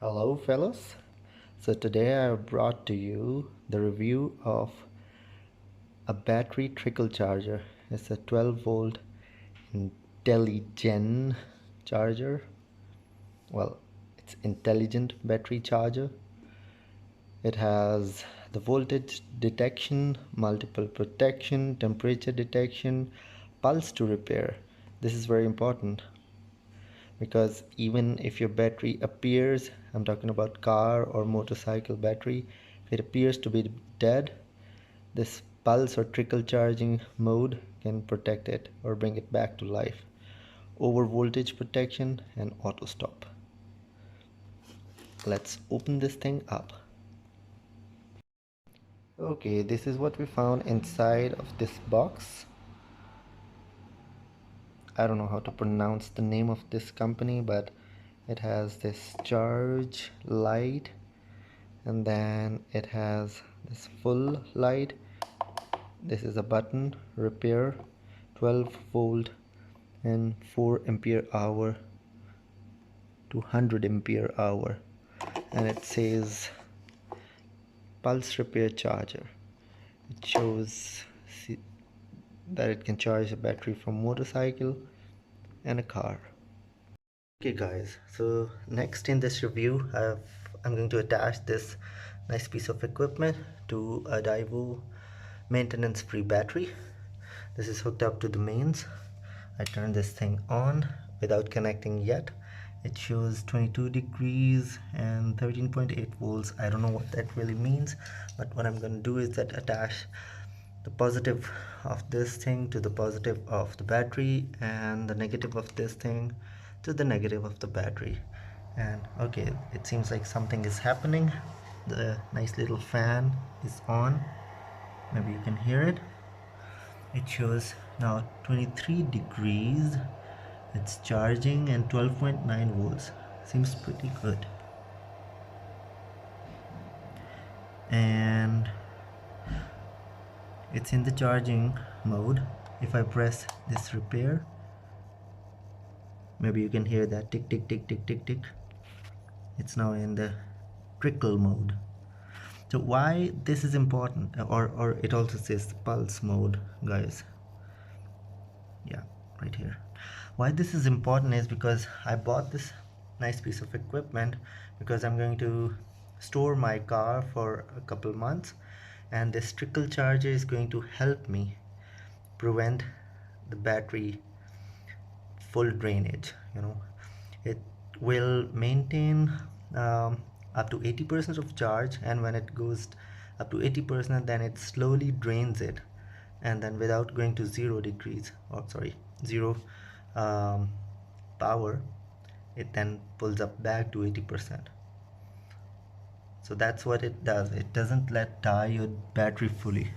Hello fellas, so today I brought to you the review of a battery trickle charger. It's a 12 volt intelligent charger. Well, it's intelligent battery charger. It has the voltage detection, multiple protection, temperature detection, pulse to repair. This is very important because even if your battery appears, I'm talking about car or motorcycle battery, if it appears to be dead, this pulse or trickle charging mode can protect it or bring it back to life. Over voltage protection and auto stop. Let's open this thing up. Okay, this is what we found inside of this box. I don't know how to pronounce the name of this company, but it has this charge light, and then it has this full light. This is a button, repair, 12 volt and 4 ampere hour to 100 ampere hour, and it says pulse repair charger. It shows that it can charge a battery from motorcycle and a car. Okay guys, so next in this review I'm going to attach this nice piece of equipment to a Divo maintenance free battery. This is hooked up to the mains. I turn this thing on without connecting yet. It shows 22 degrees and 13.8 volts. I don't know what that really means, but what I'm going to do is that attach the positive of this thing to the positive of the battery and the negative of this thing to the negative of the battery. And okay, it seems like something is happening. The nice little fan is on. Maybe you can hear it. It shows now 23 degrees. It's charging and 12.9 volts. Seems pretty good. And it's in the charging mode. If I press this repair, maybe you can hear that tick tick tick tick tick tick. It's now in the trickle mode. So why this is important, or it also says pulse mode, guys. Yeah, right here. Why this is important is because I bought this nice piece of equipment because I'm going to store my car for a couple months, and this trickle charger is going to help me prevent the battery full drainage. It will maintain up to 80% of charge, and when it goes up to 80%, then it slowly drains it, and then without going to 0 degrees, or sorry, 0 power, it then pulls up back to 80%. So that's what it does. It doesn't let die your battery fully,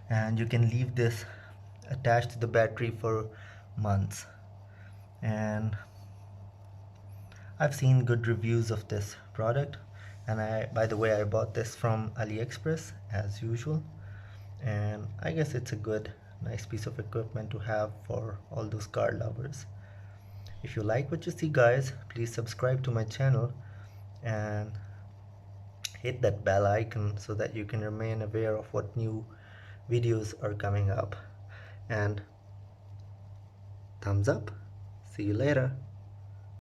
and you can leave this attached to the battery for months. And I've seen good reviews of this product, and by the way, I bought this from AliExpress as usual, and I guess it's a good nice piece of equipment to have for all those car lovers. If you like what you see, guys, please subscribe to my channel and hit that bell icon so that you can remain aware of what new videos are coming up. And thumbs up. See you later.